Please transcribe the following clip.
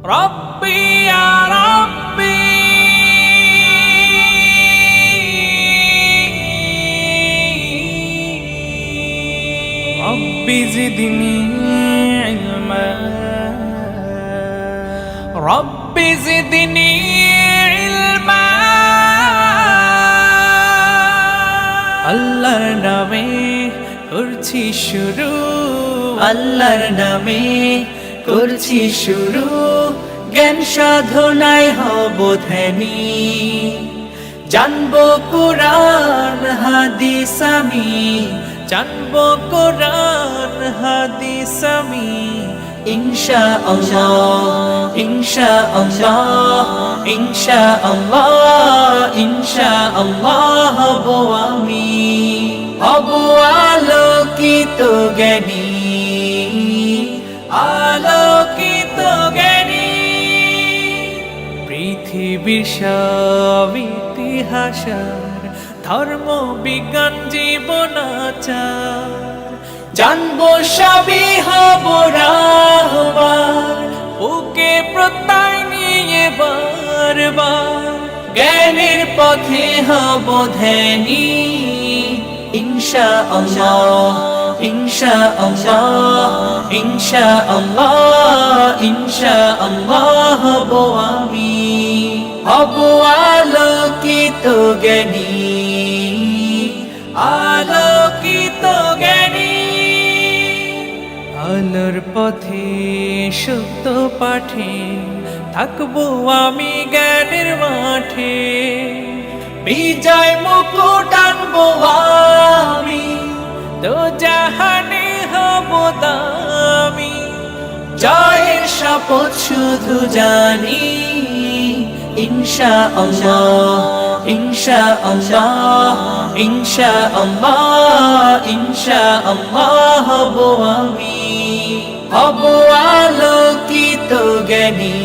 রব্বি ইয়া রব্বি রব্বি জিদনি ইলমা রব্বি জিদনি ইলমা আল্লাহর নামে করছি শুরু, আল্লাহর নামে করছি শুরু, জ্ঞান সাধনায় হব ধ্যানী। জানবো কোরআন হাদিস আমি, জানবো কোরআন হাদিস আমি, ইনশাআল্লাহ ইনশাআল্লাহ ইনশাআল্লাহ ইনশাআল্লাহ হব আমি, হব আলোকিত জ্ঞানী, আলোকিত জ্ঞানী। পৃথিবীর সব ইতিহাস ধর্ম বিজ্ঞান জীবনাচার জানবো সবই হব রাহবার, বুকে প্রত্যয় নিয়ে বারবার জ্ঞানের পথে হব ধ্যানী। ইনশাআল্লাহ ইনশাআল্লাহ ইনশাআল্লাহ ইনশাআল্লাহ হব আমি, হব আলোকিত জ্ঞানী, আলোকিত জ্ঞানী। আলোর পথে সত্য পাঠে থাকবো আমি জ্ঞানের মাঠে, বিজয় মুকুট আনবো আমি, তো জাহানে হব দামি। জয়ের শপথ শুধু জানি। ইনশাআল্লাহ ইনশাআল্লাহ ইনশাআল্লাহ ইনশাআল্লাহ হব আমি, হব আলোকিত জ্ঞানী,